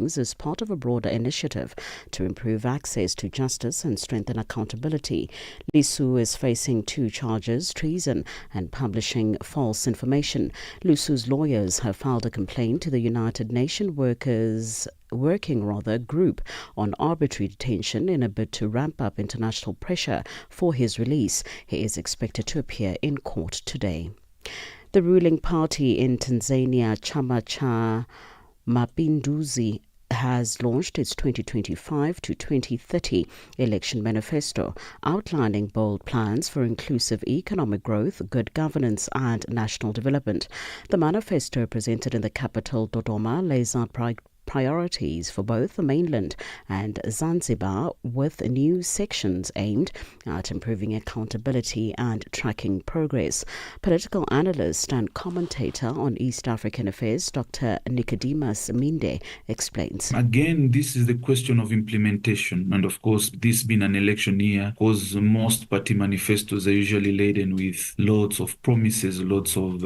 reforms is part of a broader initiative to improve access to justice and strengthen accountability. Lissu is facing 2 charges, treason and publishing false information. Lissu's lawyers have filed a complaint to the United Nations Working Group on arbitrary detention in a bid to ramp up international pressure for his release. He is expected to appear in court today. The ruling party in Tanzania, Chama cha Mapinduzi, has launched its 2025 to 2030 election manifesto, outlining bold plans for inclusive economic growth, good governance and national development. The manifesto presented in the capital, Dodoma, lays out priorities for both the mainland and Zanzibar, with new sections aimed at improving accountability and tracking progress. Political analyst and commentator on East African affairs, Dr. Nicodemus Minde, explains. Again, this is the question of implementation. And of course, this being an election year, because most party manifestos are usually laden with lots of promises, lots of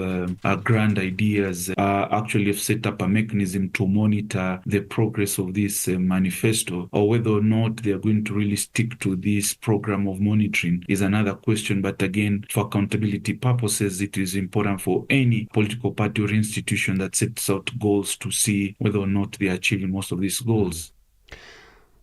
grand ideas, actually have set up a mechanism to monitor the progress of this manifesto, or whether or not they are going to really stick to this program of monitoring is another question. But again, for accountability purposes, it is important for any political party or institution that sets out goals to see whether or not they are achieving most of these goals.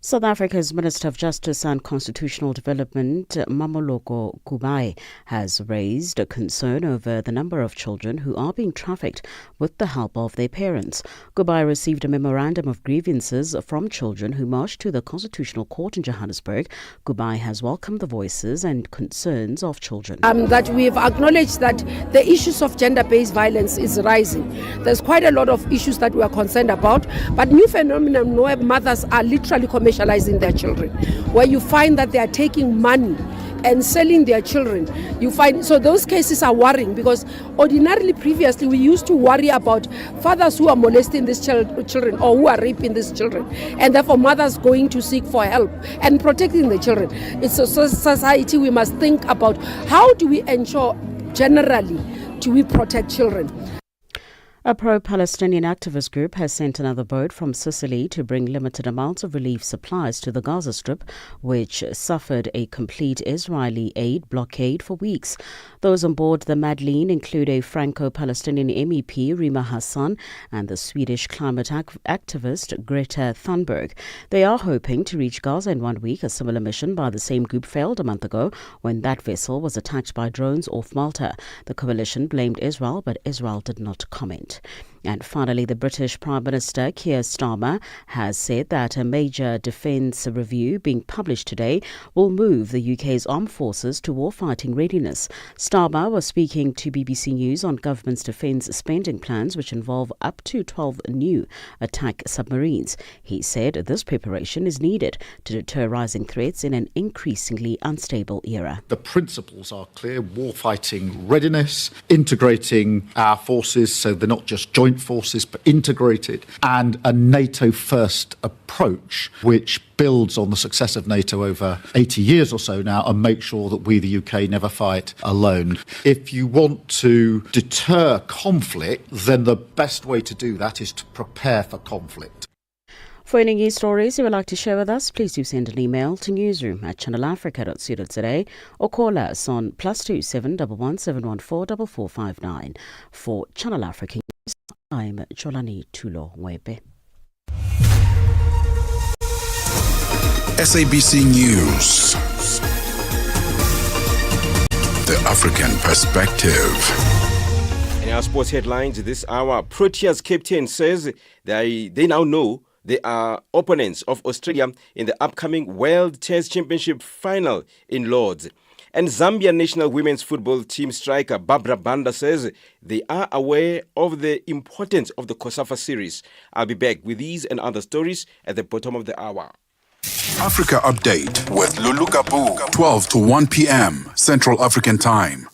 South Africa's Minister of Justice and Constitutional Development, Mamoloko Kubai, has raised a concern over the number of children who are being trafficked with the help of their parents. Kubai received a memorandum of grievances from children who marched to the Constitutional Court in Johannesburg. Kubai has welcomed the voices and concerns of children. That we have acknowledged that the issues of gender-based violence is rising. There's quite a lot of issues that we are concerned about, but new phenomenon where mothers are literally commercializing their children, where you find that they are taking money and selling their children. So those cases are worrying, because ordinarily previously we used to worry about fathers who are molesting these children or who are raping these children, and therefore mothers going to seek for help and protecting the children. It's a society we must think about, how do we ensure generally do we protect children. A pro-Palestinian activist group has sent another boat from Sicily to bring limited amounts of relief supplies to the Gaza Strip, which suffered a complete Israeli aid blockade for weeks. Those on board the Madeleine include a Franco-Palestinian MEP, Rima Hassan, and the Swedish climate activist, Greta Thunberg. They are hoping to reach Gaza in 1 week. A similar mission by the same group failed a month ago when that vessel was attacked by drones off Malta. The coalition blamed Israel, but Israel did not comment. And finally, the British Prime Minister Keir Starmer has said that a major defence review being published today will move the UK's armed forces to warfighting readiness. Starmer was speaking to BBC News on government's defence spending plans, which involve up to 12 new attack submarines. He said this preparation is needed to deter rising threats in an increasingly unstable era. The principles are clear: warfighting readiness, integrating our forces so they're not just joint forces but integrated, and a NATO-first approach which builds on the success of NATO over 80 years or so now and makes sure that we, the UK, never fight alone. If you want to deter conflict, then the best way to do that is to prepare for conflict. For any news stories you would like to share with us, please do send an email to newsroom@channelafrica.co.za or call us on +2 711 714 4459. For Channel Africa News, I'm Jolani Tulo Webe. SABC News, the African perspective. In our sports headlines this hour, Proteas captain says they now know they are opponents of Australia in the upcoming World Test Championship final in Lords. And Zambia national women's football team striker Barbara Banda says they are aware of the importance of the COSAFA series. I'll be back with these and other stories at the bottom of the hour. Africa Update with Lulu Kabu, 12 to 1 p.m. Central African Time.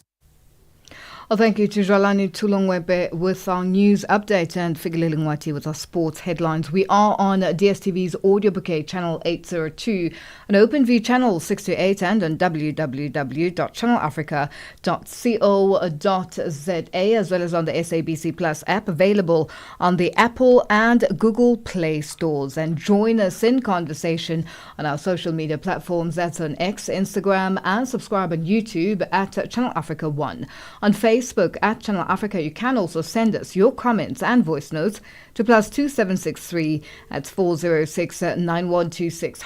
Well, thank you to Jalani Tulongwebe with our news update and Figilile Ngwati with our sports headlines. We are on DSTV's audio bouquet channel 802, on OpenView channel 628 and on www.channelafrica.co.za, as well as on the SABC Plus app, available on the Apple and Google Play stores. And join us in conversation on our social media platforms. That's on X, Instagram, and subscribe on YouTube at Channel Africa 1. On Facebook at Channel Africa, you can also send us your comments and voice notes to +2763 at 406 9126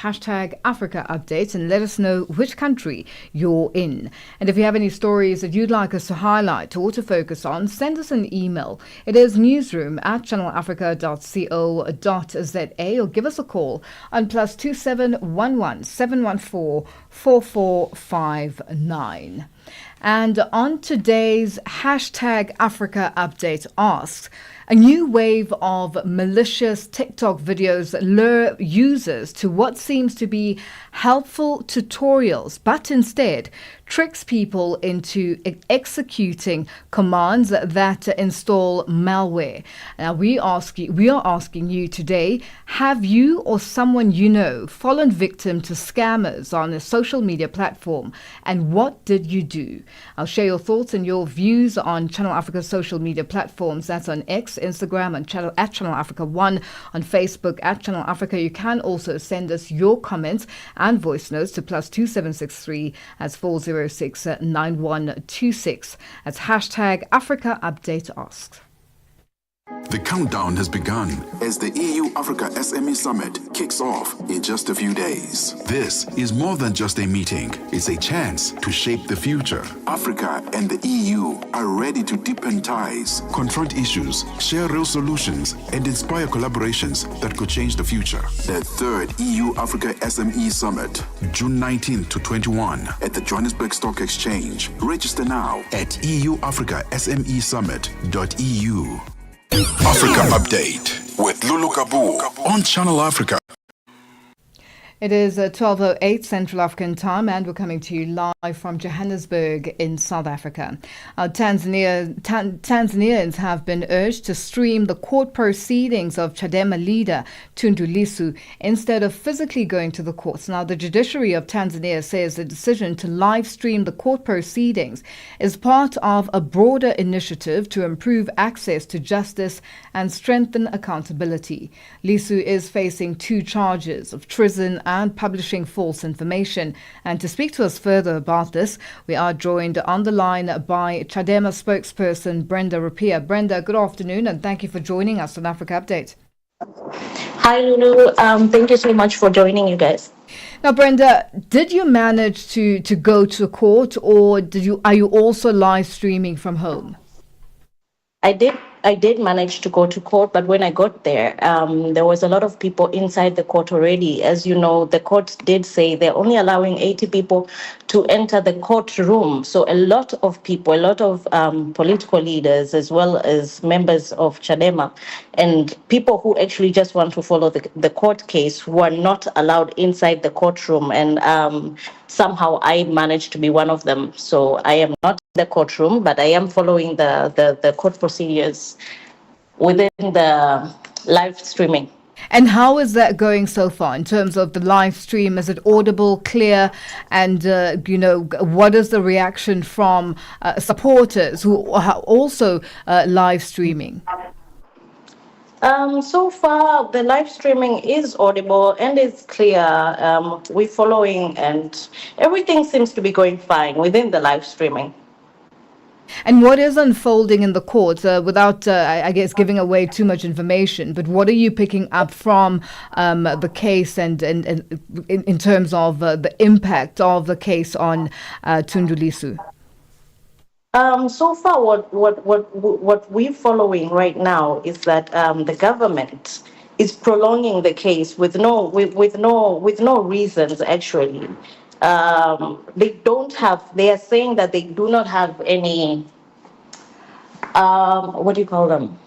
#Africa Update, and let us know which country you're in. And if you have any stories that you'd like us to highlight or to focus on, send us an email. It is newsroom@channelafrica.co.za, or give us a call on +2711 714 4459. And on today's #Africa Update asks, a new wave of malicious TikTok videos lure users to what seems to be helpful tutorials, but instead tricks people into executing commands that install malware. Now we are asking you today, have you or someone you know fallen victim to scammers on a social media platform, and what did you do? I'll share your thoughts and your views on Channel Africa's social media platforms. That's on X, Instagram, and at Channel Africa 1, on Facebook at Channel Africa. You can also send us your comments and voice notes to +2763 at 406 9126. That's #Africa Update asks. The countdown has begun as the EU-Africa SME Summit kicks off in just a few days. This is more than just a meeting. It's a chance to shape the future. Africa and the EU are ready to deepen ties, confront issues, share real solutions, and inspire collaborations that could change the future. The third EU-Africa SME Summit, June 19 to 21 at the Johannesburg Stock Exchange. Register now at EUAfricaSMESummit.eu. Africa Update with Lulu Kabu on Channel Africa. It is 12:08 Central African Time, and we're coming to you live from Johannesburg in South Africa. Tanzanians have been urged to stream the court proceedings of Chadema leader Tundu Lissu instead of physically going to the courts. Now, the judiciary of Tanzania says the decision to live stream the court proceedings is part of a broader initiative to improve access to justice and strengthen accountability. Lissu is facing 2 charges of treason and publishing false information. And to speak to us further about this, we are joined on the line by Chadema spokesperson Brenda Rupia. Brenda, good afternoon, and thank you for joining us on Africa Update. Hi, Lulu. Thank you so much for joining you guys. Now, Brenda, did you manage to go to court, or are you also live streaming from home? I did manage to go to court, but when I got there, there was a lot of people inside the court already. As you know, the court did say they're only allowing 80 people to enter the courtroom. So a lot of people, a lot of political leaders, as well as members of Chadema, and people who actually just want to follow the court case, were not allowed inside the courtroom. And somehow I managed to be one of them. So I am not in the courtroom, but I am following the court procedures within the live streaming. And how is that going so far in terms of the live stream? Is it audible, clear? And, what is the reaction from supporters who are also live streaming? So far, the live streaming is audible and it's clear. We're following, and everything seems to be going fine within the live streaming. And what is unfolding in the courts, without, I guess, giving away too much information, but what are you picking up from the case and in terms of the impact of the case on Tundu Lissu? So far, what we're following right now is that the government is prolonging the case with no reasons. Actually, they are saying that they do not have any. What do you call them?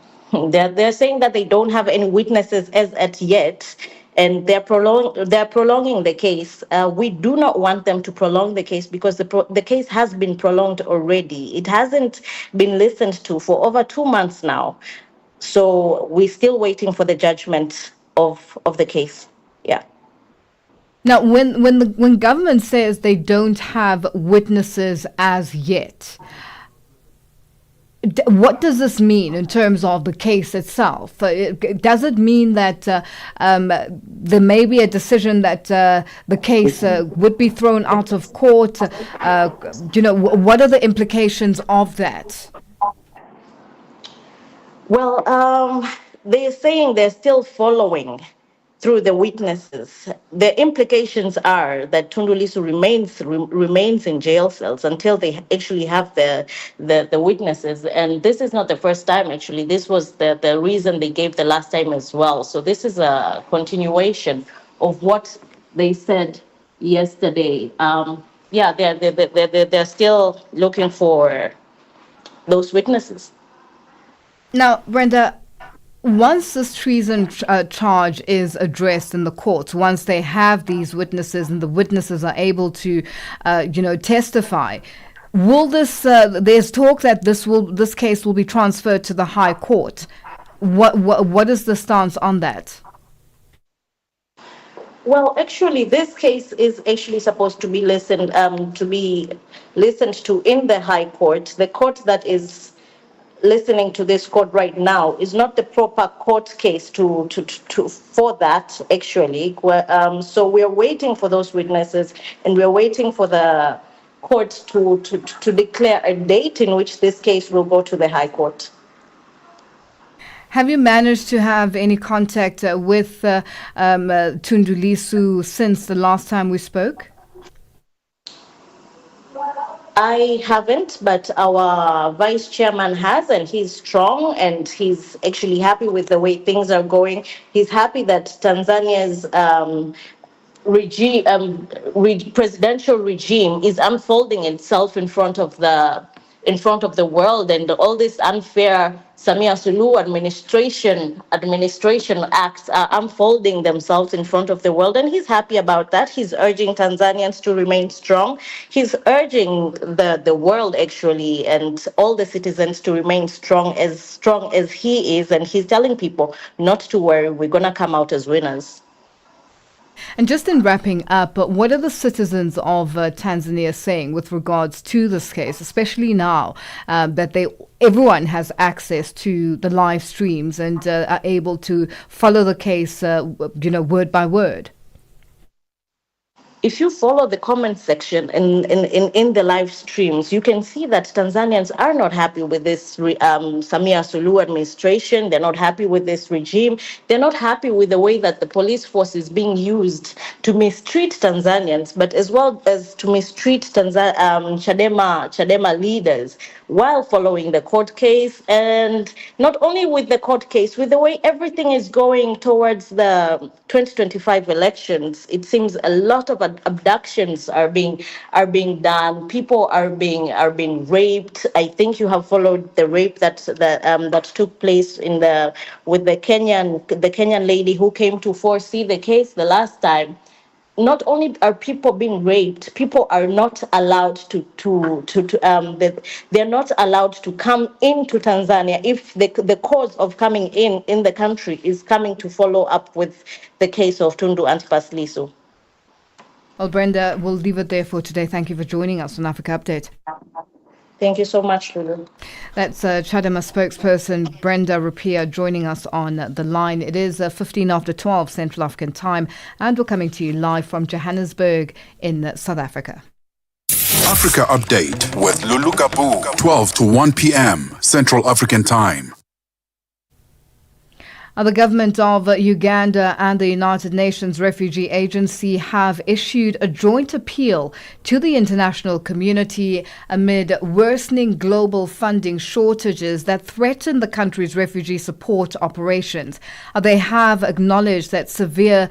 They're saying that they don't have any witnesses as at yet, and they're prolonging the case. We do not want them to prolong the case because the case has been prolonged already. It hasn't been listened to for over 2 months now. So we're still waiting for the judgment of the case. Yeah. Now, when government says they don't have witnesses as yet, what does this mean in terms of the case itself? Does it mean that there may be a decision that the case would be thrown out of court? What are the implications of that? Well, they're saying they're still following through the witnesses. The implications are that Tundu Lissu remains in jail cells until they actually have the witnesses. And this is not the first time, actually. This was the reason they gave the last time as well. So this is a continuation of what they said yesterday. They're still looking for those witnesses. Now, Brenda, once this treason charge is addressed in the courts, once they have these witnesses and the witnesses are able to, testify, will this? There's talk that this case will be transferred to the High Court. What is the stance on that? Well, actually, this case is actually supposed to be listened to in the High Court. The court that is listening to this court right now is not the proper court case for that, actually. So we're waiting for those witnesses, and we're waiting for the court to declare a date in which this case will go to the High Court. Have you managed to have any contact with Tundu Lissu since the last time we spoke? I haven't, but our vice chairman has, and he's strong, and he's actually happy with the way things are going. He's happy that Tanzania's presidential regime is unfolding itself in front of the world, and all this unfair Samia Suluhu administration acts are unfolding themselves in front of the world, and he's happy about that. He's urging Tanzanians to remain strong. He's urging the world, actually, and all the citizens to remain strong as he is, and he's telling people not to worry, we're going to come out as winners. And just in wrapping up, what are the citizens of Tanzania saying with regards to this case, especially now that everyone has access to the live streams and are able to follow the case, word by word? If you follow the comment section in the live streams, you can see that Tanzanians are not happy with this Samia Suluhu administration. They're not happy with this regime. They're not happy with the way that the police force is being used to mistreat Tanzanians, but as well as to mistreat Chadema leaders while following the court case. And not only with the court case, with the way everything is going towards the 2025 elections, it seems a lot of abductions are being done. People are being raped. I think you have followed the rape that took place with the Kenyan lady who came to foresee the case the last time. Not only are people being raped, people are not allowed they're not allowed to come into Tanzania if the cause of coming in the country is coming to follow up with the case of Tundu Antipas Lissu. Well, Brenda, we'll leave it there for today. Thank you for joining us on Africa Update. Thank you so much, Lulu. That's Chadema spokesperson Brenda Rupia joining us on the line. It is 15 after 12 Central African time, and we're coming to you live from Johannesburg in South Africa. Africa Update with Lulu Kapu, 12 to 1 p.m. Central African time. The government of Uganda and the United Nations Refugee Agency have issued a joint appeal to the international community amid worsening global funding shortages that threaten the country's refugee support operations. They have acknowledged that severe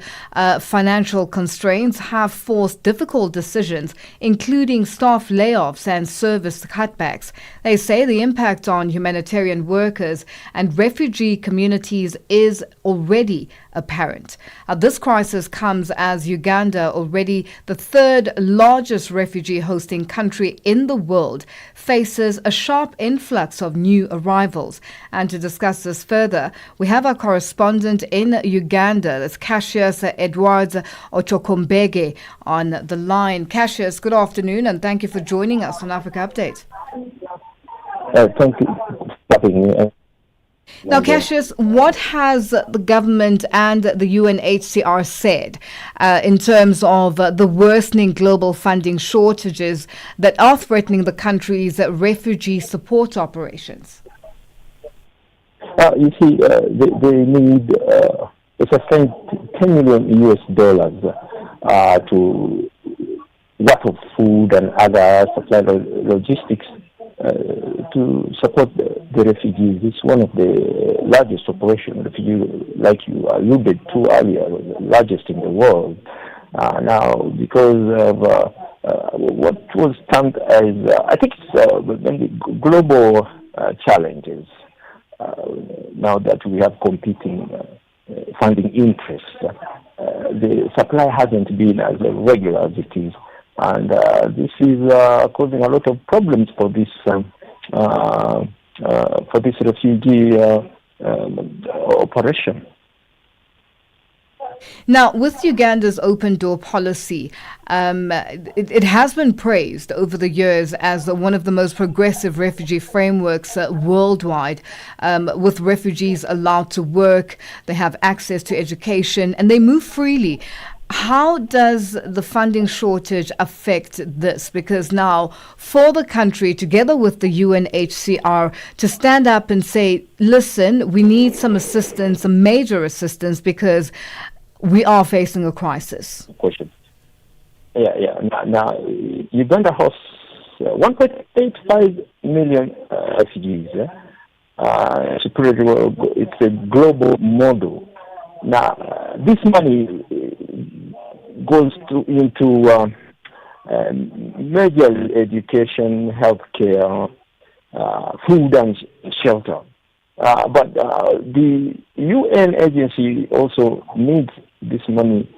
financial constraints have forced difficult decisions, including staff layoffs and service cutbacks. They say the impact on humanitarian workers and refugee communities is already apparent. This crisis comes as Uganda, already the third largest refugee hosting country in the world, faces a sharp influx of new arrivals. And to discuss this further, we have our correspondent in Uganda, that's Cassius Edwards Ochokombege, on the line. Cassius, good afternoon, and thank you for joining us on Africa Update. Thank you for having me. Now, Cassius, what has the government and the UNHCR said in terms of the worsening global funding shortages that are threatening the country's refugee support operations? You see, they need a sustained $10 million US to worth of food and other supply logistics to support the refugees. It's one of the largest operations, like you alluded to earlier, the largest in the world. Now, because of what was termed as, I think it's global challenges, now that we have competing funding interests, the supply hasn't been as regular as it is. And this is causing a lot of problems for this refugee operation. Now, with Uganda's open door policy, it has been praised over the years as one of the most progressive refugee frameworks worldwide, with refugees allowed to work, they have access to education, and they move freely. How does the funding shortage affect this? Because now, for the country, together with the UNHCR, to stand up and say, listen, we need some assistance, some major assistance, because we are facing a crisis. Question. Yeah. Now, Uganda hosts 1.85 million refugees. It's a global model. Now, this money goes into major education, healthcare, food and shelter. But the UN agency also needs this money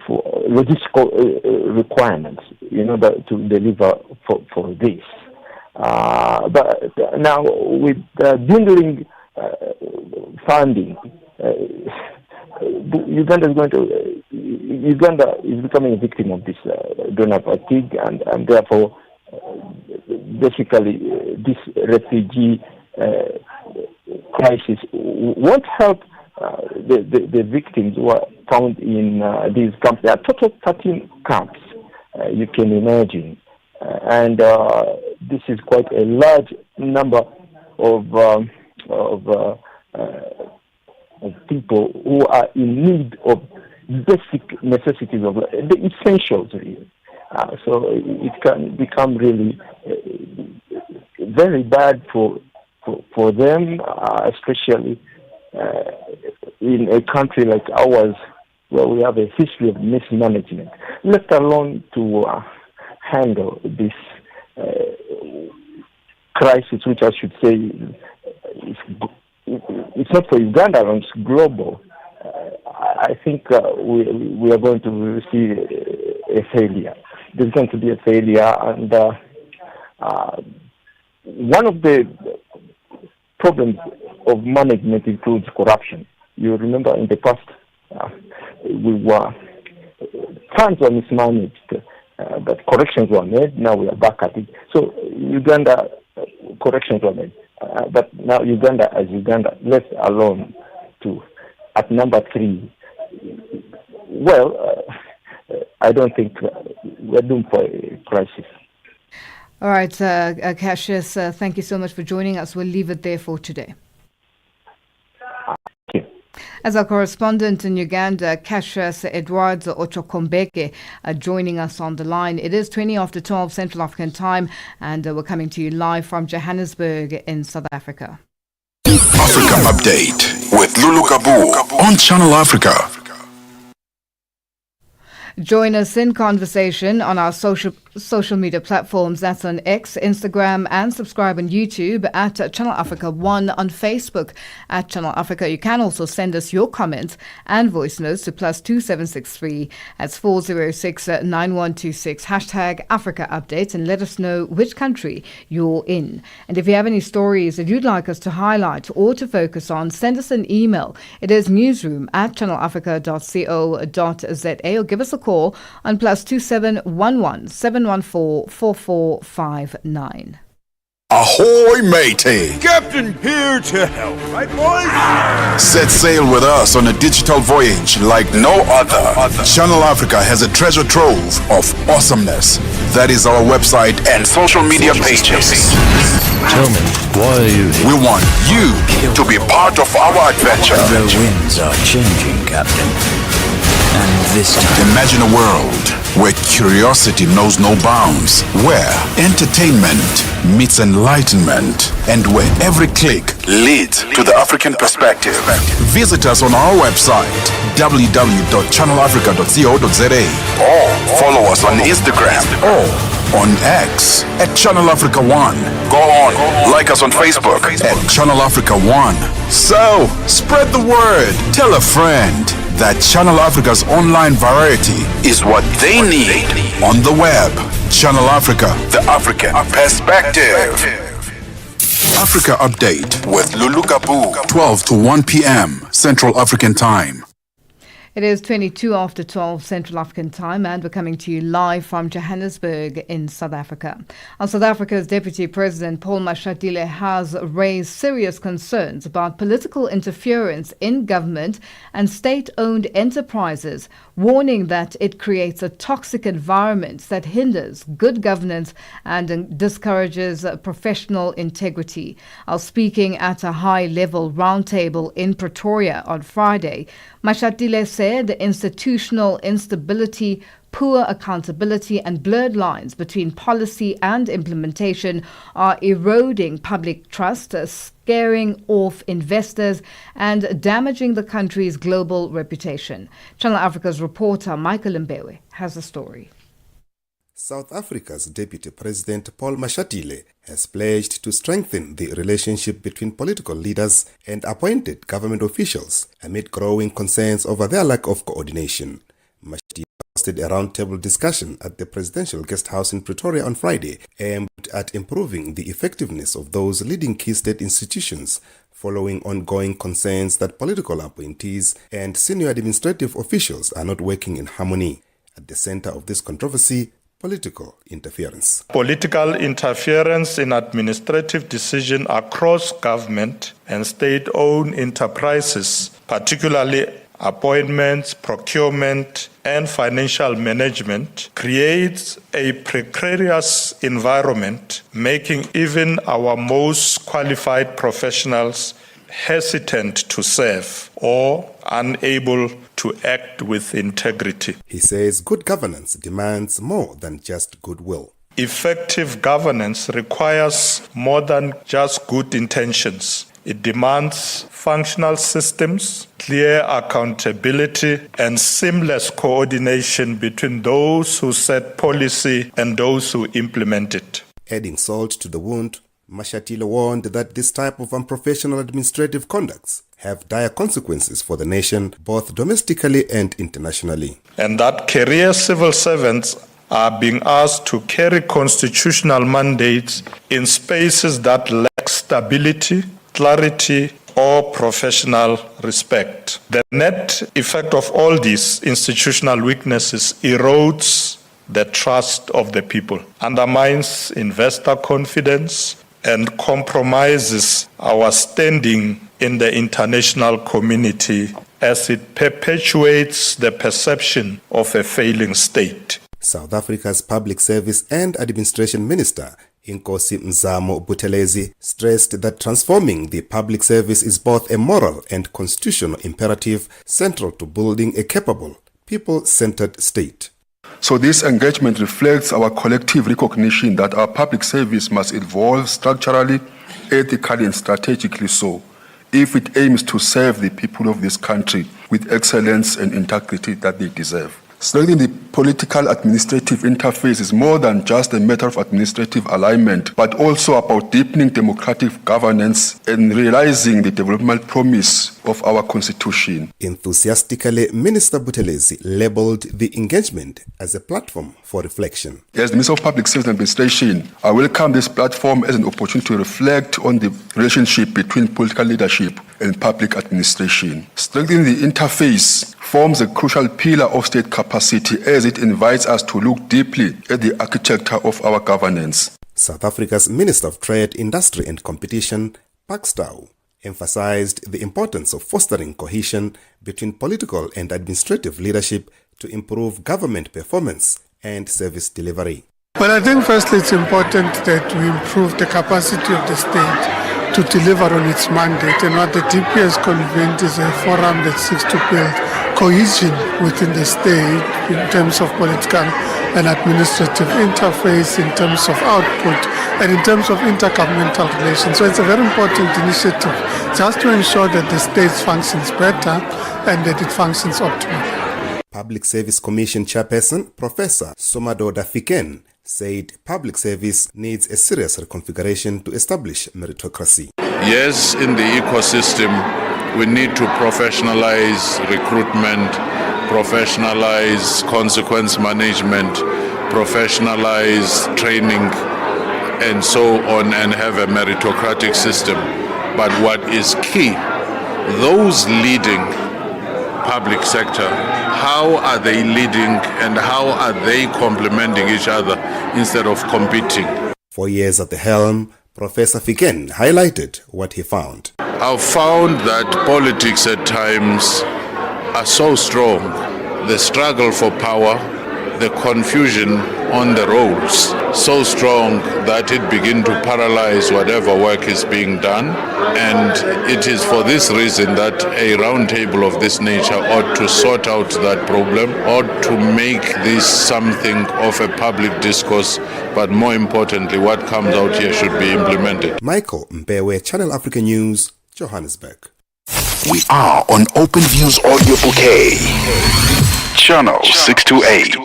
for logistical requirements in order to deliver for this. But now with dwindling funding, Uganda is becoming a victim of this donor fatigue, and therefore, basically, this refugee crisis won't help the victims who are found in these camps. There are total 13 camps, you can imagine, and this is quite a large number of people who are in need of basic necessities of the essentials, really. So it can become really very bad for them, especially in a country like ours, where we have a history of mismanagement, let alone to handle this crisis, which I should say it's not for Uganda, it's global. I think we are going to see a failure. There's going to be a failure, and one of the problems of management includes corruption. You remember in the past, funds were mismanaged, but corrections were made. Now we are back at it. So Uganda, corrections were made. But now Uganda, left alone at number 3. Well, I don't think we're doomed for a crisis. All right, Cassius, thank you so much for joining us. We'll leave it there for today. As our correspondent in Uganda, Cassius Edwards Ochokombege, joining us on the line. It is 20 after 12 Central African time, and we're coming to you live from Johannesburg in South Africa. Africa Update with Lulu Kabu on Channel Africa. Join us in conversation on our social social media platforms. That's on X, Instagram, and subscribe on YouTube at Channel Africa 1, on Facebook at Channel Africa. You can also send us your comments and voice notes to +2763 that's 406 9126 #Africa Updates, and let us know which country you're in. And if you have any stories that you'd like us to highlight or to focus on, send us an email. It is newsroom@channelafrica.co.za, or give us a call on +2711 714 4459. Ahoy, matey! Captain here to help, right, boys? Set sail with us on a digital voyage like no other. Channel Africa has a treasure trove of awesomeness. That is our website and social media pages. Tell me, why are you here? We want you to be part of our adventure. The winds are changing, Captain. And this time... Imagine a world where curiosity knows no bounds, where entertainment meets enlightenment, and where every click leads to the African perspective. Visit us on our website, www.channelafrica.co.za, or follow us on Instagram or on X at Channel Africa 1. Go on, like us on Facebook at Channel Africa 1. So, spread the word. Tell a friend that Channel Africa's online variety is what they need on the web. Channel Africa, the African perspective. Africa Update with Lulu Kabu, 12 to 1 p.m. Central African Time. It is 22 after 12 Central African Time, and we're coming to you live from Johannesburg in South Africa. South Africa's Deputy President Paul Mashatile has raised serious concerns about political interference in government and state-owned enterprises, warning that it creates a toxic environment that hinders good governance and discourages professional integrity. Speaking at a high-level roundtable in Pretoria on Friday, Mashatile said institutional instability, poor accountability and blurred lines between policy and implementation are eroding public trust, scaring off investors and damaging the country's global reputation. Channel Africa's reporter Michael Mbewe has a story. South Africa's Deputy President Paul Mashatile has pledged to strengthen the relationship between political leaders and appointed government officials amid growing concerns over their lack of coordination. Mashatile hosted a roundtable discussion at the Presidential Guest House in Pretoria on Friday aimed at improving the effectiveness of those leading key state institutions following ongoing concerns that political appointees and senior administrative officials are not working in harmony. At the center of this controversy, political interference. Political interference in administrative decisions across government and state-owned enterprises, particularly appointments, procurement, and financial management, creates a precarious environment, making even our most qualified professionals hesitant to serve or unable to act with integrity. He says good governance demands more than just goodwill. Effective governance requires more than just good intentions. It demands functional systems, clear accountability, and seamless coordination between those who set policy and those who implement it. Adding salt to the wound, Mashatile warned that this type of unprofessional administrative conducts have dire consequences for the nation, both domestically and internationally. And that career civil servants are being asked to carry constitutional mandates in spaces that lack stability, clarity, or professional respect. The net effect of all these institutional weaknesses erodes the trust of the people, undermines investor confidence, and compromises our standing in the international community as it perpetuates the perception of a failing state. South Africa's Public Service and Administration Minister, Nkosi Mzamo Buthelezi, stressed that transforming the public service is both a moral and constitutional imperative central to building a capable, people-centered state. So this engagement reflects our collective recognition that our public service must evolve structurally, ethically, and strategically so, if it aims to serve the people of this country with excellence and integrity that they deserve. Strengthening the political administrative interface is more than just a matter of administrative alignment, but also about deepening democratic governance and realizing the development promise of our constitution. Enthusiastically, Minister Buthelezi labeled the engagement as a platform for reflection. As the Minister of Public Service and Administration, I welcome this platform as an opportunity to reflect on the relationship between political leadership and public administration. Strengthening the interface forms a crucial pillar of state capacity as it invites us to look deeply at the architecture of our governance. South Africa's Minister of Trade, Industry and Competition, Pakstow, emphasized the importance of fostering cohesion between political and administrative leadership to improve government performance and service delivery. Well, I think firstly it's important that we improve the capacity of the state to deliver on its mandate, and what the DP has convened is a forum that seeks to build cohesion within the state in terms of political and administrative interface, in terms of output, and in terms of intergovernmental relations. So it's a very important initiative just to ensure that the state functions better and that it functions optimally. Public Service Commission Chairperson Professor Somadoda Fiken said public service needs a serious reconfiguration to establish meritocracy. Yes, in the ecosystem, we need to professionalize recruitment, professionalize consequence management, professionalize training, and so on, and have a meritocratic system. But what is key, those leading public sector, how are they leading and how are they complementing each other instead of competing? 4 years at the helm, Professor Fiken highlighted what he found. I've found that politics at times are so strong. The struggle for power, the confusion on the roads, so strong that it begins to paralyze whatever work is being done. And it is for this reason that a roundtable of this nature ought to sort out that problem, ought to make this something of a public discourse, but more importantly, what comes out here should be implemented. Michael Mpewe, Channel Africa News, Johannesburg. We are on Open Views Audio Bouquet. Channel 628.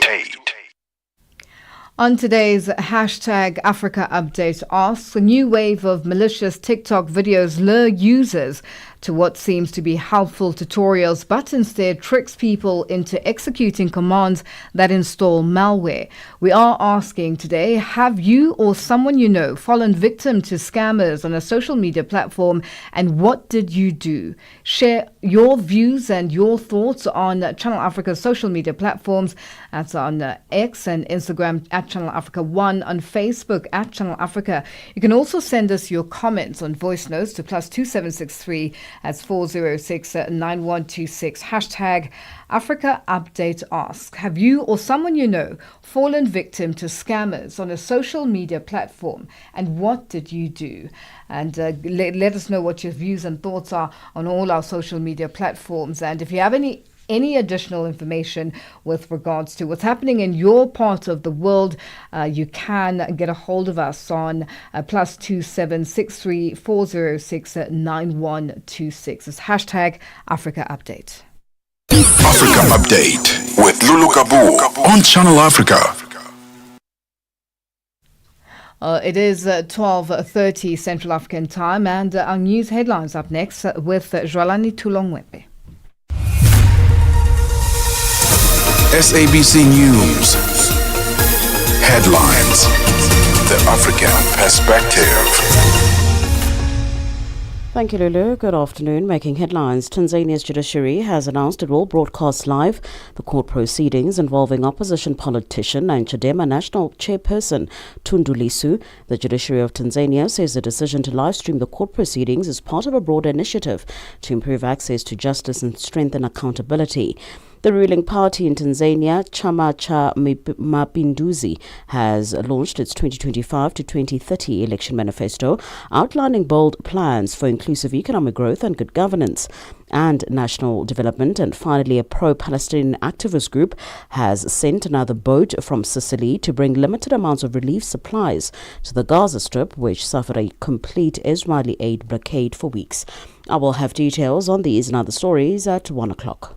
On today's hashtag Africa Update asks, a new wave of malicious TikTok videos lure users to what seems to be helpful tutorials, but instead tricks people into executing commands that install malware. We are asking today, have you or someone you know fallen victim to scammers on a social media platform, and what did you do? Share your views and your thoughts on Channel Africa's social media platforms. That's on X and Instagram at Channel Africa 1, on Facebook at Channel Africa. You can also send us your comments on voice notes to +2763 as 406-9126. Hashtag Africa Update Ask. Have you or someone you know fallen victim to scammers on a social media platform, and what did you do? And let us know what your views and thoughts are on all our social media platforms. And if you have any additional information with regards to what's happening in your part of the world, you can get a hold of us on +2763 406 9126. It's hashtag Africa Update. Africa Update with Lulu Kabu on Channel Africa. It is 12:30 Central African time, and our news headlines up next with Jwalani Tulongwepe. SABC News. Headlines. The African Perspective. Thank you, Lulu. Good afternoon. Making headlines, Tanzania's judiciary has announced it will broadcast live the court proceedings involving opposition politician and Chadema National Chairperson Tundu Lissu. The judiciary of Tanzania says the decision to live stream the court proceedings is part of a broader initiative to improve access to justice and strengthen accountability. The ruling party in Tanzania, Chama cha Mapinduzi, has launched its 2025 to 2030 election manifesto, outlining bold plans for inclusive economic growth and good governance and national development. And finally, a pro-Palestinian activist group has sent another boat from Sicily to bring limited amounts of relief supplies to the Gaza Strip, which suffered a complete Israeli aid blockade for weeks. I will have details on these and other stories at 1 o'clock.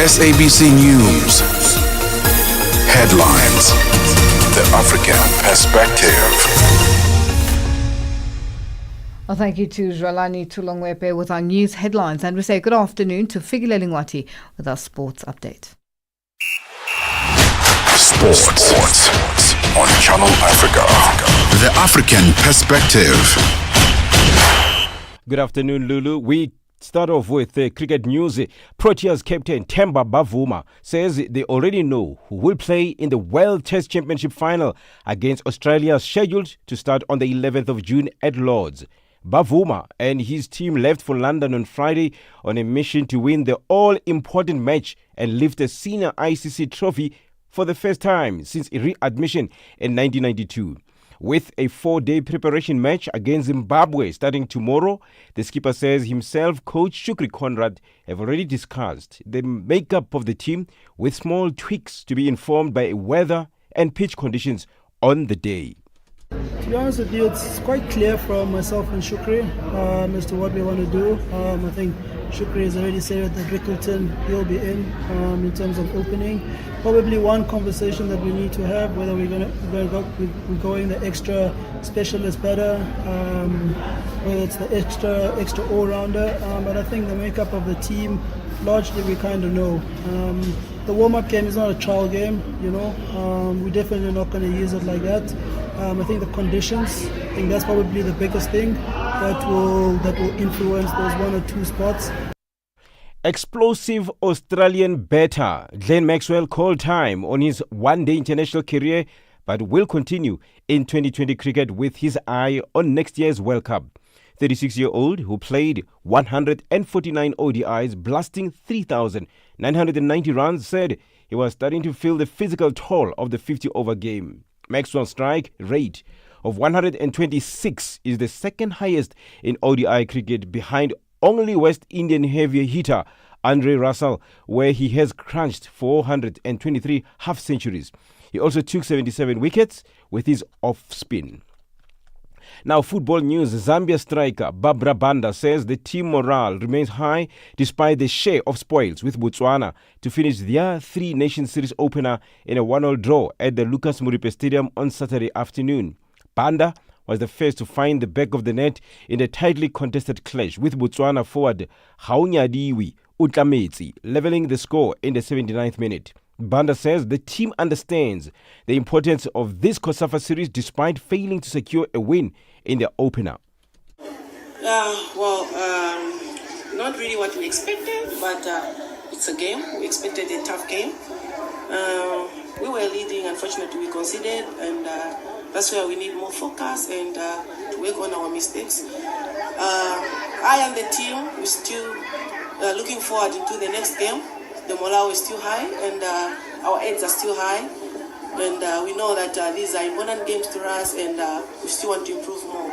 SABC News. Headlines. The African Perspective. Well, thank you to Jwalani Tulongwepe with our news headlines. And we say good afternoon to Figile Lingwati with our sports update. Sports on Channel Africa. The African Perspective. Good afternoon, Lulu. We start off with cricket news. Proteas captain Themba Bavuma says they already know who will play in the World Test Championship final against Australia, scheduled to start on the 11th of June at Lord's. Bavuma and his team left for London on Friday on a mission to win the all-important match and lift a senior ICC trophy for the first time since readmission in 1992. With a 4-day preparation match against Zimbabwe starting tomorrow, the skipper says himself, coach Shukri Conrad, have already discussed the makeup of the team with small tweaks to be informed by weather and pitch conditions on the day. To be honest with you, it's quite clear from myself and Shukri as to what we want to do. I think Shukri has already said that Rickleton will be in terms of opening. Probably one conversation that we need to have, whether we're going the extra specialist batter, whether it's the extra all-rounder. But I think the makeup of the team, largely we kind of know. The warm-up game is not a trial game, we're definitely not going to use it like that. I think the conditions, I think that's probably the biggest thing that will influence those one or two spots. Explosive Australian batter Glenn Maxwell called time on his one-day international career, but will continue in 2020 cricket with his eye on next year's World Cup. 36-year-old who played 149 ODIs, blasting 3,990 runs, said he was starting to feel the physical toll of the 50-over game. Maxwell's strike rate of 126 is the second highest in ODI cricket, behind only West Indian heavy hitter Andre Russell, where he has crunched 423 half-centuries. He also took 77 wickets with his off-spin. Now, football news. Zambia striker Barbara Banda says the team morale remains high despite the share of spoils with Botswana to finish their Three Nations Series opener in a 1-1 draw at the Lucas Muripe Stadium on Saturday afternoon. Banda was the first to find the back of the net in a tightly contested clash with Botswana forward Haunyadiwe Utlametsi, levelling the score in the 79th minute. Banda says the team understands the importance of this COSAFA series despite failing to secure a win in their opener. Not really what we expected, but it's a game. We expected a tough game. We were leading, unfortunately we conceded, and that's where we need more focus and to work on our mistakes. I and the team, we're still looking forward into the next game. The morale is still high and our heads are still high, and we know that these are important games to us, and we still want to improve more.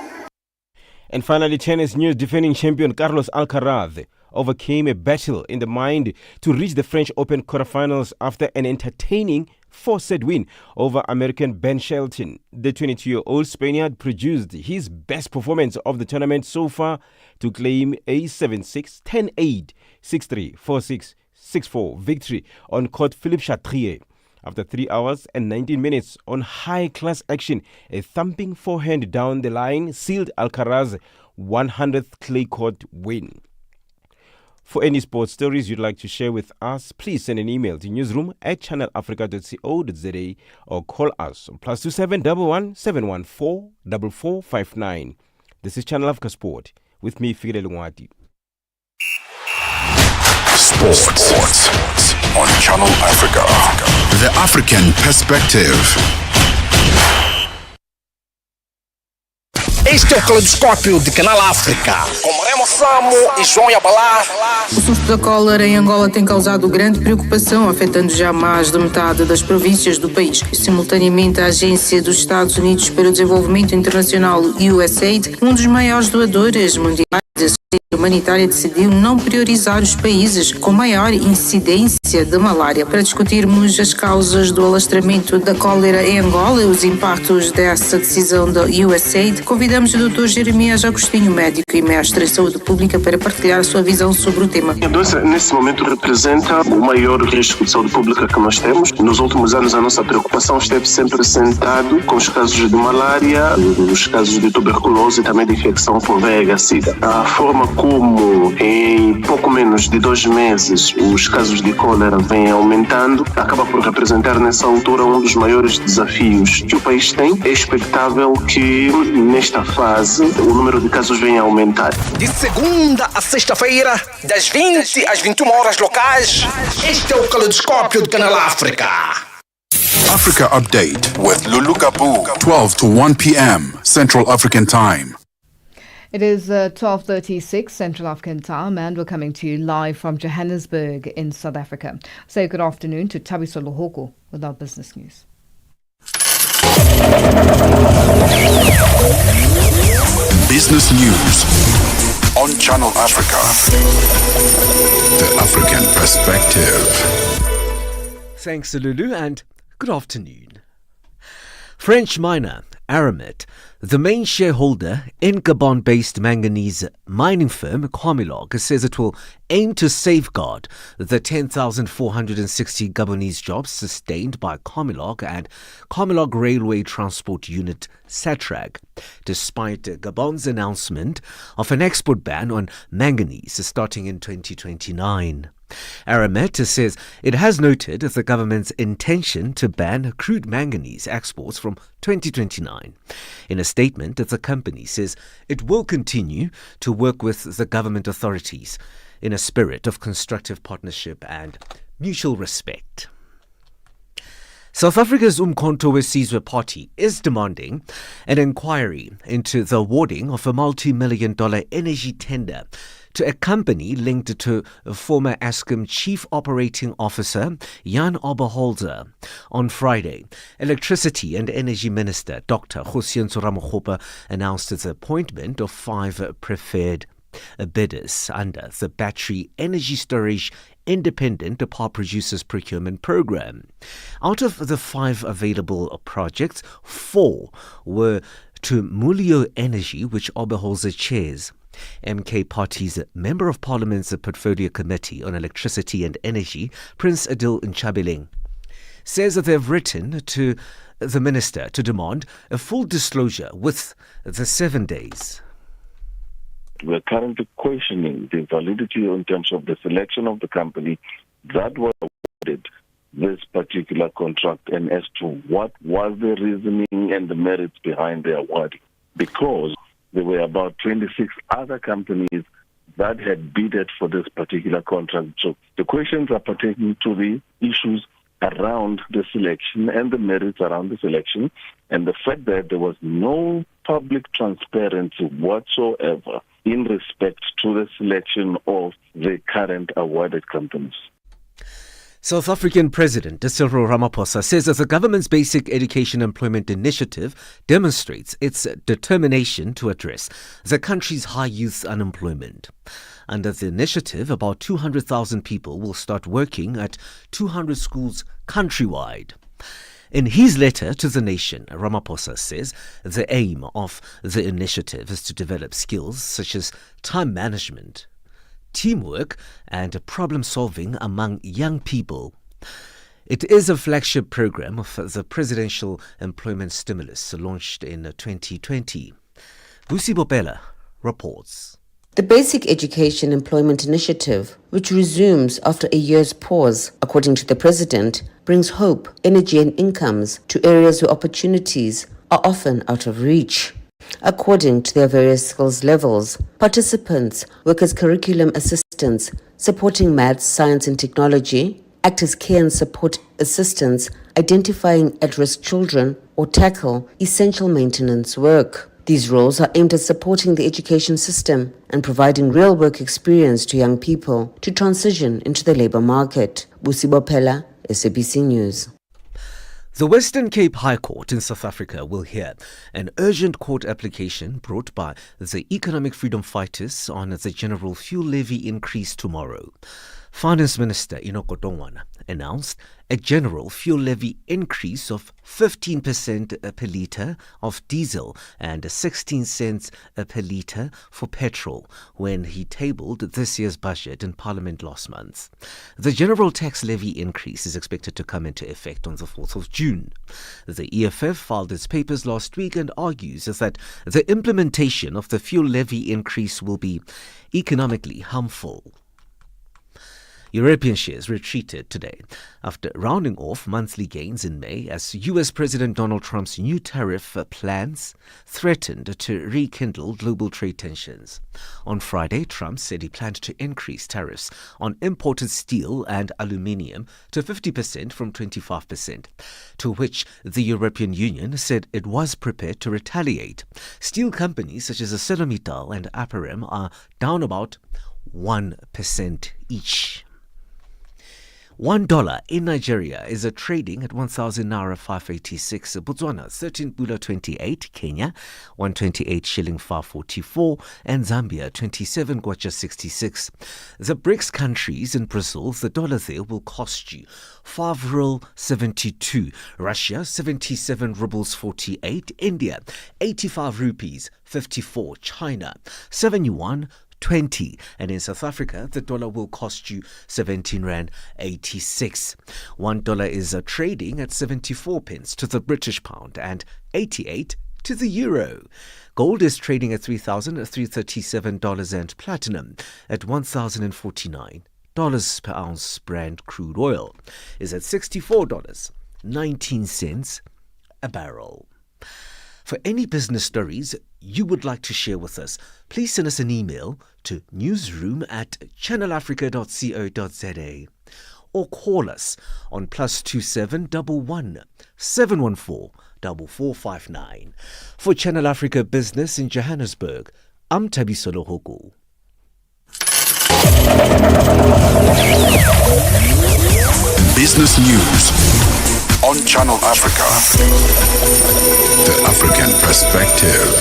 And finally, tennis news. Defending champion Carlos Alcaraz overcame a battle in the mind to reach the French Open quarterfinals after an entertaining 4-set win over American Ben Shelton. The 22-year-old Spaniard produced his best performance of the tournament so far to claim a 7-6, 10-8, 6-3, 4-6, 6-4 victory on court Philippe Chatrier. After 3 hours and 19 minutes on high-class action, a thumping forehand down the line sealed Alcaraz's 100th clay court win. For any sports stories you'd like to share with us, please send an email to newsroom@channelafrica.co.za or call us on +27 11 714 4459. This is Channel Africa Sport with me, Figile Lungwati. Sports on Channel Africa. The African Perspective. Este é o Caleidoscópio de Canal África, com Remo Samo e João Yabalá. O surto da cólera em Angola tem causado grande preocupação, afetando já mais de metade das províncias do país. Simultaneamente, a Agência dos Estados Unidos para o Desenvolvimento Internacional, USAID, um dos maiores doadores mundiais humanitária decidiu não priorizar os países com maior incidência de malária. Para discutirmos as causas do alastramento da cólera em Angola e os impactos dessa decisão da USAID, convidamos o Dr. Jeremias Agostinho, médico e mestre em saúde pública, para partilhar a sua visão sobre o tema. A doença, nesse momento, representa o maior risco de saúde pública que nós temos. Nos últimos anos, a nossa preocupação esteve sempre sentado com os casos de malária, os casos de tuberculose e também de infecção por VIH-Sida. A forma como em pouco menos de 2 meses os casos de cólera vêm aumentando, acaba por representar nessa altura um dos maiores desafios que o país tem. É expectável que nesta fase o número de casos venha a aumentar. De segunda a sexta-feira, das 20 às 21 horas locais, este é o Caleidoscópio do Canal África. Africa Update with Lulu Kabu, 12 to 1 p.m. Central African Time. It is 12:36 Central African Time, and we're coming to you live from Johannesburg in South Africa. Say good afternoon to Tabiso Lohoko with our business news. Business news on Channel Africa. The African perspective. Thanks, Lulu, and good afternoon. French miner Aramet, the main shareholder in Gabon-based manganese mining firm Comilog, says it will aim to safeguard the 10,460 Gabonese jobs sustained by Comilog and Comilog Railway Transport Unit SATRAG, despite Gabon's announcement of an export ban on manganese starting in 2029. Aramet says it has noted the government's intention to ban crude manganese exports from 2029. In a statement, the company says it will continue to work with the government authorities in a spirit of constructive partnership and mutual respect. South Africa's Umkhonto weSizwe Party is demanding an inquiry into the awarding of a multi-million-dollar energy tender to a company linked to former Eskom Chief Operating Officer Jan Oberholzer. On Friday, Electricity and Energy Minister Dr. Kgosientsho Ramokgopa announced the appointment of 5 preferred bidders under the Battery Energy Storage Independent Power Producers Procurement Program. Out of the 5 available projects, 4 were to Mulio Energy, which Oberholzer chairs. MK Party's Member of Parliament's Portfolio Committee on Electricity and Energy, Prince Adil Nchabeling, says that they've written to the Minister to demand a full disclosure with the 7 days. We're currently questioning the validity in terms of the selection of the company that was awarded this particular contract and as to what was the reasoning and the merits behind the awarding. Because there were about 26 other companies that had bidded for this particular contract. So the questions are pertaining to the issues around the selection and the merits around the selection, and the fact that there was no public transparency whatsoever in respect to the selection of the current awarded companies. South African President Cyril Ramaphosa says that the government's Basic Education Employment Initiative demonstrates its determination to address the country's high youth unemployment. Under the initiative, about 200,000 people will start working at 200 schools countrywide. In his letter to the nation, Ramaphosa says the aim of the initiative is to develop skills such as time management, teamwork and problem solving among young people. It is a flagship program of the Presidential Employment Stimulus launched in 2020. Busi Bopela reports. The Basic Education Employment Initiative, which resumes after a year's pause, according to the President, brings hope, energy and incomes to areas where opportunities are often out of reach. According to their various skills levels, participants work as curriculum assistants, supporting maths, science and technology, act as care and support assistants, identifying at-risk children, or tackle essential maintenance work. These roles are aimed at supporting the education system and providing real work experience to young people to transition into the labor market. Busi Bopela, SABC News. The Western Cape High Court in South Africa will hear an urgent court application brought by the Economic Freedom Fighters on the general fuel levy increase tomorrow. Finance Minister Enoch Godongwana announced a general fuel levy increase of 15% per litre of diesel and 16 cents per litre for petrol when he tabled this year's budget in Parliament last month. The general tax levy increase is expected to come into effect on the 4th of June. The EFF filed its papers last week and argues that the implementation of the fuel levy increase will be economically harmful. European shares retreated today after rounding off monthly gains in May as US President Donald Trump's new tariff plans threatened to rekindle global trade tensions. On Friday, Trump said he planned to increase tariffs on imported steel and aluminium to 50% from 25%, to which the European Union said it was prepared to retaliate. Steel companies such as ArcelorMittal and Aperam are down about 1% each. $1 in Nigeria is trading at 1,000 naira 586, Botswana 13 pula 28, Kenya 128 shilling 544, and Zambia 27 kwacha 66. The BRICS countries in Brazil, the dollar there will cost you 5 ruble 72, Russia 77 rubles 48, India 85 rupees 54, China 7 yuan 20, and in South Africa the dollar will cost you 17 rand 86. $1 is trading at 74 pence to the British pound and 88 to the euro. Gold is trading at $3,337 and platinum at $1,049 per ounce. Brent crude oil is at $64.19 a barrel. For any business stories you would like to share with us, please send us an email to newsroom@channelafrica.co.za or call us on +27 11 714 4459. For Channel Africa Business in Johannesburg, I'm Thabiso Lohoko. Business news on Channel Africa. The African Perspective.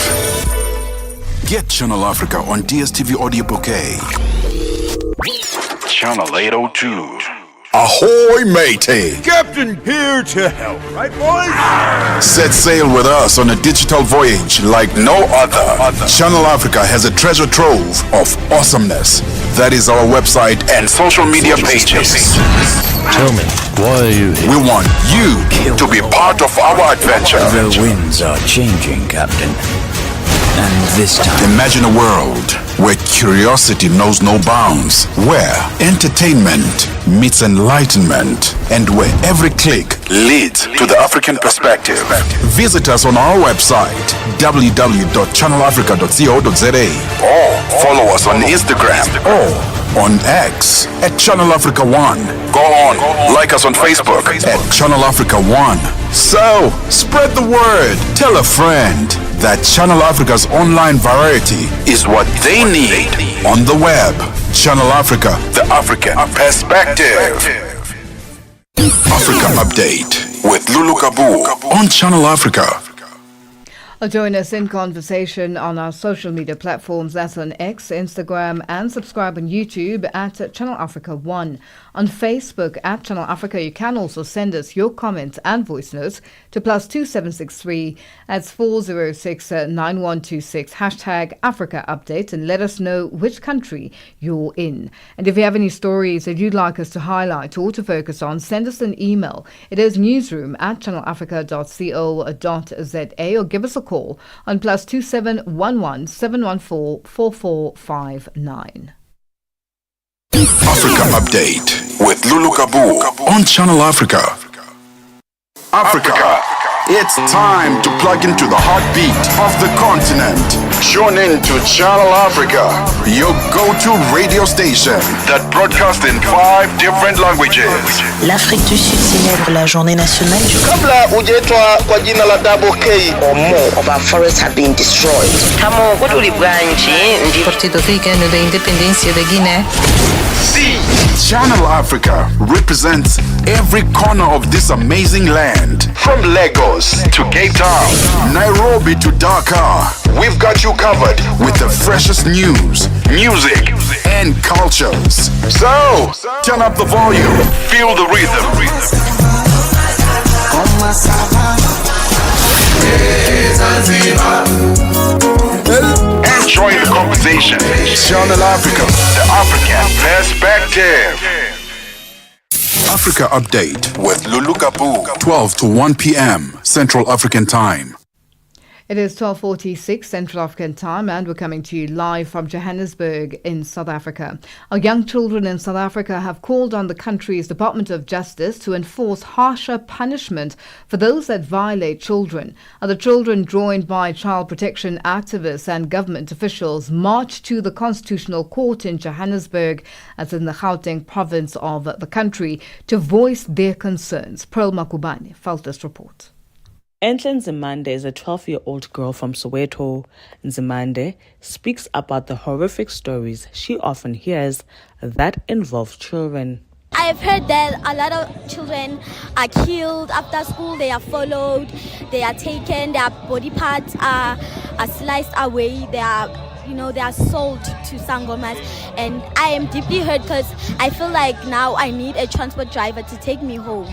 Get Channel Africa on DSTV Audio Bouquet. Channel 802. Ahoy, matey! Captain here to help, right, boys? Set sail with us on a digital voyage like no other. Channel Africa has a treasure trove of awesomeness. That is our website and social media pages. Tell me, why are you here? We want you to be part of our adventure. The winds are changing, Captain. And this time... Imagine a world where curiosity knows no bounds, where entertainment meets enlightenment, and where every click leads to the African perspective. Visit us on our website, www.channelafrica.co.za, or follow us on Instagram or on X at Channel Africa 1. Go on, like us on Facebook at Channel Africa 1. So, spread the word. Tell a friend that Channel Africa's online variety is what they need on the web. Channel Africa, the African perspective. Africa Update with Lulu Kabu on Channel Africa. Join us in conversation on our social media platforms. That's on X, Instagram, and subscribe on YouTube at Channel Africa 1. On Facebook at Channel Africa, you can also send us your comments and voice notes to +2763 406 9126 #Africa Update, and let us know which country you're in. And if you have any stories that you'd like us to highlight or to focus on, send us an email. It is newsroom@channelafrica.co.za, or give us a call on +27 11 714 4459. Africa Update with Lulu Kabu on Channel Africa. Africa, it's time to plug into the heartbeat of the continent. Tune in to Channel Africa, your go-to radio station that broadcasts in 5 different languages. L'Afrique du Sud célèbre la journée nationale du Kabla hujaitwa kwa jina la Double K, or more of our forests have been destroyed. Partido Africano da Independência da Guiné. Channel Africa represents every corner of this amazing land. From Lagos to Cape Town, Nairobi to Dakar, we've got you covered with the freshest news, music, and cultures. So, turn up the volume, feel the rhythm. Enjoy the conversation. Channel Africa, the African perspective. Africa Update with Lulu Kapu, 12 to 1 p.m. Central African Time. It is 12:46 Central African Time, and we're coming to you live from Johannesburg in South Africa. Our young children in South Africa have called on the country's Department of Justice to enforce harsher punishment for those that violate children. The children, joined by child protection activists and government officials, marched to the Constitutional Court in Johannesburg, as in the Gauteng province of the country, to voice their concerns. Pearl Makubane files this report. Enhle Nzimande is a 12-year-old girl from Soweto. Nzimande speaks about the horrific stories she often hears that involve children. I've heard that a lot of children are killed after school, they are followed, they are taken, their body parts are sliced away, they are sold to sangomas, and I am deeply hurt because I feel like now I need a transport driver to take me home.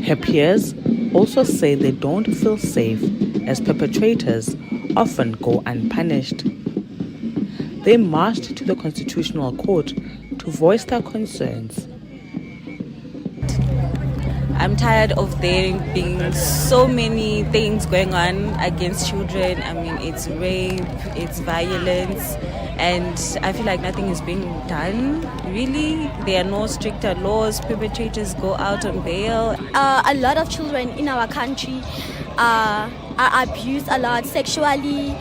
Her peers also say they don't feel safe as perpetrators often go unpunished. They marched to the Constitutional Court to voice their concerns. I'm tired of there being so many things going on against children. I mean, it's rape, it's violence, and I feel like nothing is being done, really. There are no stricter laws. Perpetrators go out on bail. A lot of children in our country are abused a lot sexually,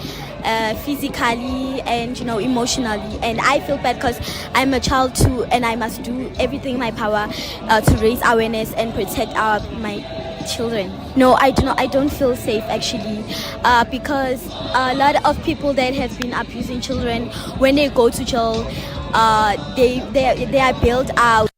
physically, and emotionally. And I feel bad because I'm a child too, and I must do everything in my power to raise awareness and protect my children. No, I do not. I don't feel safe actually, because a lot of people that have been abusing children, when they go to jail, they are bailed out.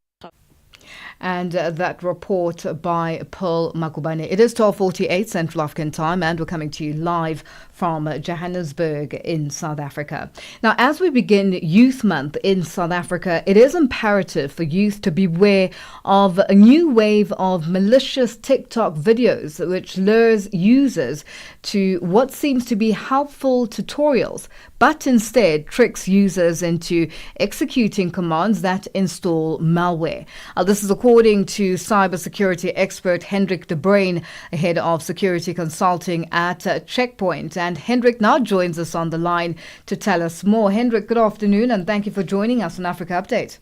And that report by Pearl Makubane. It is 12:48 Central African Time, and we're coming to you live from Johannesburg in South Africa. Now, as we begin Youth Month in South Africa, it is imperative for youth to beware of a new wave of malicious TikTok videos which lures users to what seems to be helpful tutorials, but instead tricks users into executing commands that install malware. This is according to cybersecurity expert Hendrik de Bruin, head of security consulting at Checkpoint. And Hendrik now joins us on the line to tell us more. Hendrik, good afternoon, and thank you for joining us on Africa Update.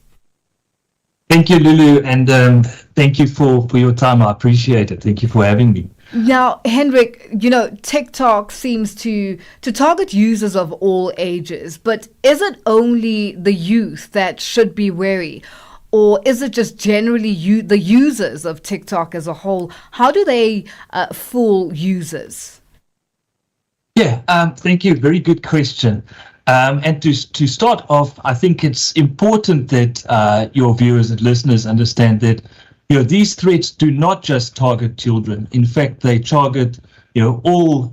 Thank you, Lulu, and thank you for your time. I appreciate it. Thank you for having me. Now, Hendrik, TikTok seems to target users of all ages, but is it only the youth that should be wary? Or is it just generally the users of TikTok as a whole? How do they fool users? Yeah, thank you. Very good question. And to start off, I think it's important that your viewers and listeners understand that these threats do not just target children. In fact, they target all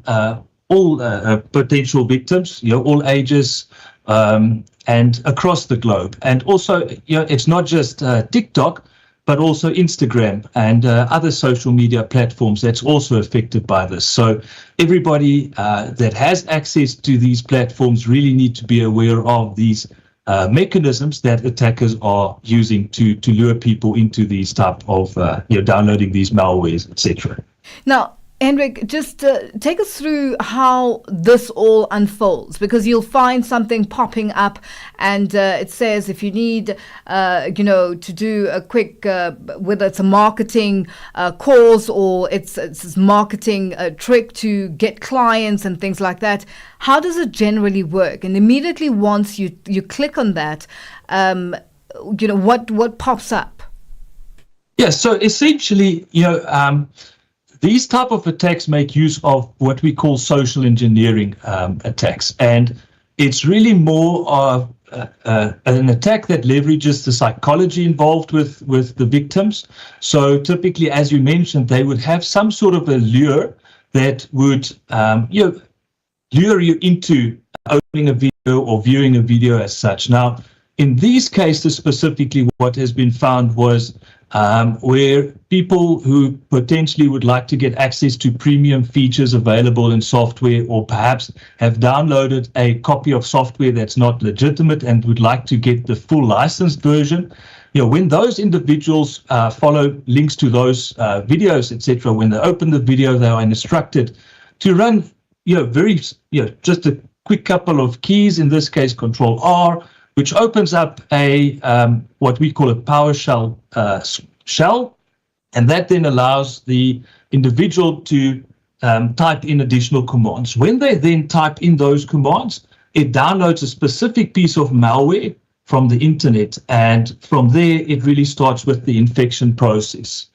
potential victims, all ages, and across the globe. And also, it's not just TikTok, but also Instagram and other social media platforms that's also affected by this. So everybody that has access to these platforms really need to be aware of these mechanisms that attackers are using to lure people into these type of downloading these malwares, etc. Now, Hendrik, just take us through how this all unfolds, because you'll find something popping up and it says if you need, to do a quick, whether it's a marketing course or it's marketing trick to get clients and things like that. How does it generally work? And immediately once you click on that, what pops up? Yeah, so essentially, these type of attacks make use of what we call social engineering attacks, and it's really more of an attack that leverages the psychology involved with the victims. So typically, as you mentioned, they would have some sort of a lure that would lure you into opening a video or viewing a video as such. Now, in these cases specifically, what has been found was where people who potentially would like to get access to premium features available in software, or perhaps have downloaded a copy of software that's not legitimate and would like to get the full licensed version, when those individuals follow links to those videos, etc., when they open the video, they are instructed to run, just a quick couple of keys, in this case, Control R, which opens up a what we call a PowerShell shell, and that then allows the individual to type in additional commands. When they then type in those commands, it downloads a specific piece of malware from the internet, and from there it really starts with the infection process.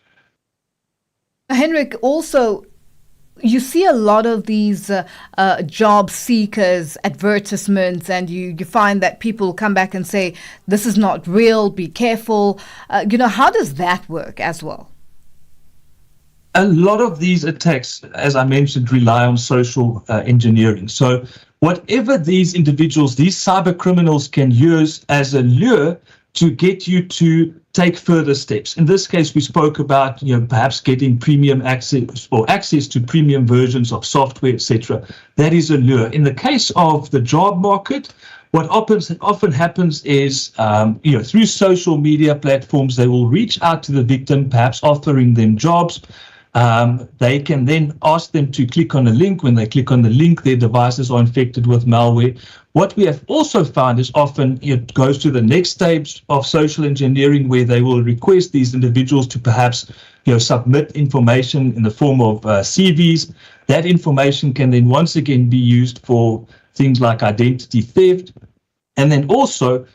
Hendrik, also, you see a lot of these job seekers advertisements, and you find that people come back and say, this is not real, be careful. How does that work as well? A lot of these attacks, as I mentioned, rely on social engineering. So whatever these individuals, these cyber criminals, can use as a lure to get you to take further steps. In this case, we spoke about perhaps getting premium access or access to premium versions of software, etc. That is a lure. In the case of the job market, what often happens is through social media platforms, they will reach out to the victim, perhaps offering them jobs. They can then ask them to click on a link. When they click on the link, their devices are infected with malware. What we have also found is often it goes to the next stage of social engineering, where they will request these individuals to perhaps submit information in the form of CVs. That information can then once again be used for things like identity theft. And then also,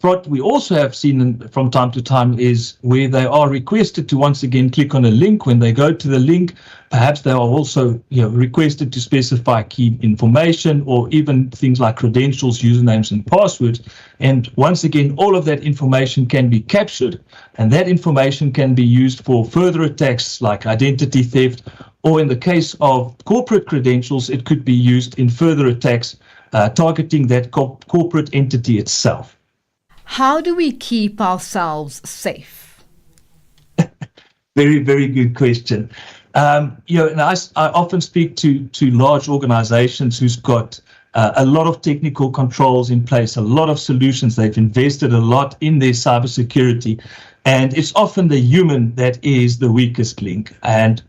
what we also have seen from time to time is where they are requested to once again click on a link. When they go to the link, perhaps they are also requested to specify key information, or even things like credentials, usernames, and passwords. And once again, all of that information can be captured, and that information can be used for further attacks like identity theft, or in the case of corporate credentials, it could be used in further attacks targeting that corporate entity itself. How do we keep ourselves safe? Very, very good question. And I often speak to large organizations who's got a lot of technical controls in place, a lot of solutions. They've invested a lot in their cybersecurity, and it's often the human that is the weakest link. And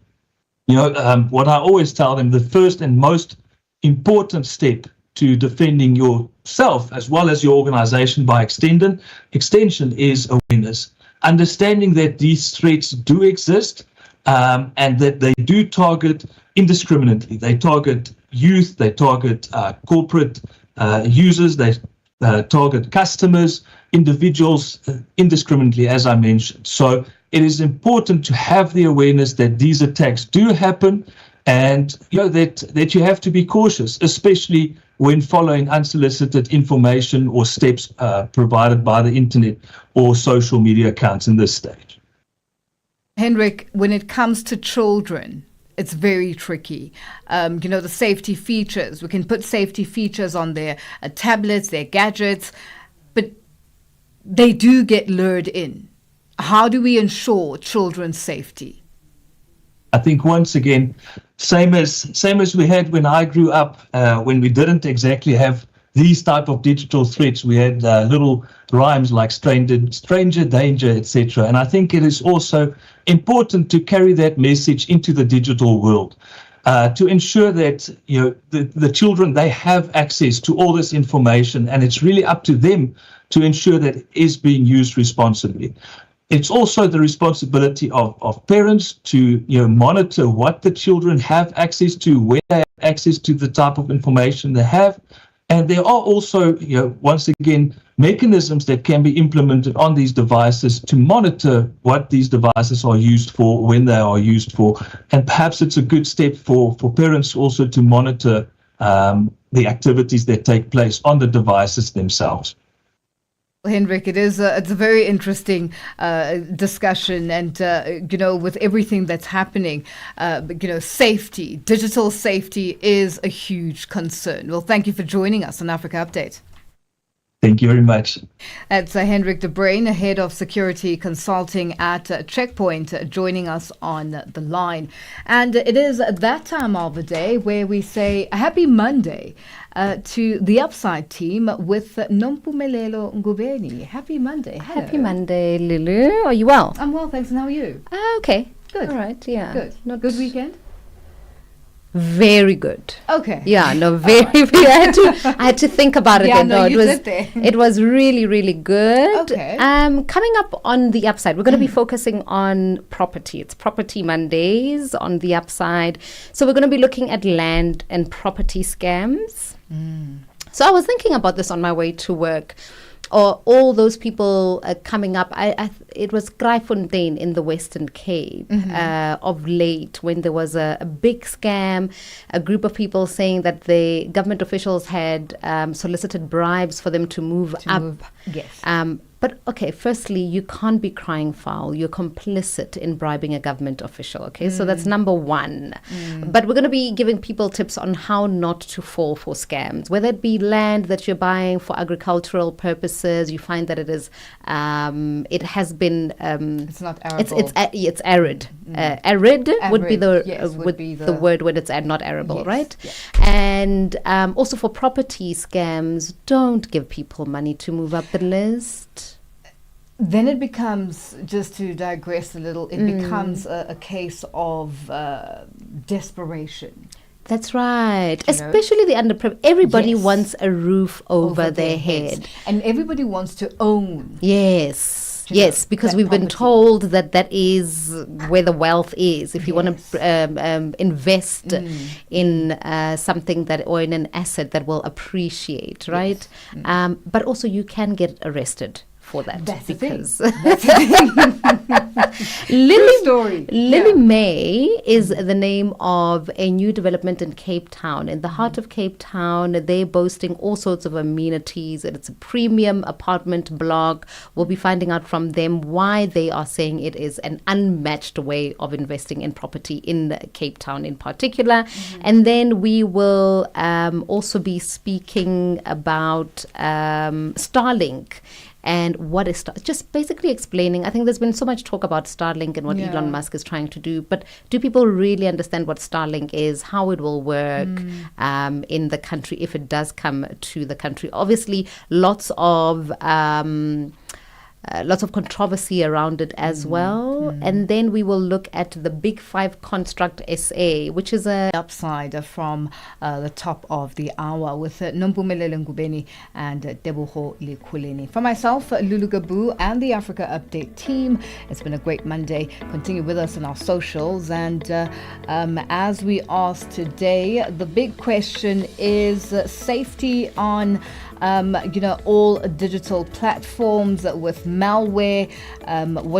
what I always tell them, the first and most important step to defending yourself as well as your organization by extension is awareness. Understanding that these threats do exist, and that they do target indiscriminately. They target youth, they target corporate users, they target customers, individuals indiscriminately, as I mentioned. So it is important to have the awareness that these attacks do happen, and that you have to be cautious, especially when following unsolicited information or steps provided by the internet or social media accounts in this stage. Hendrik, when it comes to children, it's very tricky. The safety features, we can put safety features on their tablets, their gadgets, but they do get lured in. How do we ensure children's safety? I think once again, same as we had when I grew up, when we didn't exactly have these type of digital threats. We had little rhymes like stranger danger, etc. And I think it is also important to carry that message into the digital world, to ensure that the children, they have access to all this information, and it's really up to them to ensure that it is being used responsibly. It's also the responsibility of parents to monitor what the children have access to, when they have access to the type of information they have. And there are also, once again, mechanisms that can be implemented on these devices to monitor what these devices are used for, when they are used for. And perhaps it's a good step for parents also to monitor the activities that take place on the devices themselves. Henrik, it's a very interesting discussion, and with everything that's happening, safety, digital safety is a huge concern. Well, thank you for joining us on Africa Update. Thank you very much. That's Henrik de Bruyn, head of security consulting at Checkpoint, joining us on the line. And it is that time of the day where we say a happy Monday to the Upside team with Nompumelelo Ngubeni. Happy Monday. Hello. Happy Monday, Lulu. Are you well? I'm well, thanks. And how are you? Okay. Good. All right, yeah. Good. Good weekend? Very good. Okay. Yeah, no, very. I had to think about it. Yeah, and no, it you was did there. It was really, really good. Okay. Coming up on the upside, we're going to be focusing on property. It's Property Mondays on the upside. So we're going to be looking at land and property scams. So I was thinking about this on my way to work. Or all those people coming up. It was Kraaifontein in the Western Cape of late, when there was a big scam, a group of people saying that the government officials had solicited bribes for them to move up. Yes. But okay, firstly, you can't be crying foul. You're complicit in bribing a government official. Okay, so that's number one. But we're going to be giving people tips on how not to fall for scams. Whether it be land that you're buying for agricultural purposes, you find that it is, it has been. It's not arable. It's arid. Arid would be the yes, would be the word when it's not arable, yes, right? yes. And also for property scams, don't give people money to move up the list. Then it becomes, just to digress a little, it becomes a case of desperation. That's right. Especially the underprivileged. Everybody wants a roof over their head. And everybody wants to own. Yes. Yes, because we've been told that is where the wealth is. If you want to invest in something or in an asset that will appreciate, right? Yes. But also you can get arrested for that. That's because Lily May is the name of a new development in Cape Town. In the heart of Cape Town, they're boasting all sorts of amenities, and it's a premium apartment block. We'll be finding out from them why they are saying it is an unmatched way of investing in property in Cape Town in particular. And then we will also be speaking about Starlink. And what is just basically explaining. I think there's been so much talk about Starlink and what Elon Musk is trying to do, but do people really understand what Starlink is, how it will work in the country if it does come to the country? Obviously, lots of controversy around it as well. And then we will look at the Big Five Construct SA, which is a upside from the top of the hour with Nompumelelo Ngubeni and Teboho Lekhuleni. For myself, Lulu Gabu, and the Africa Update team, it's been a great Monday. Continue with us on our socials. And as we asked today, the big question is safety on all digital platforms with malware. What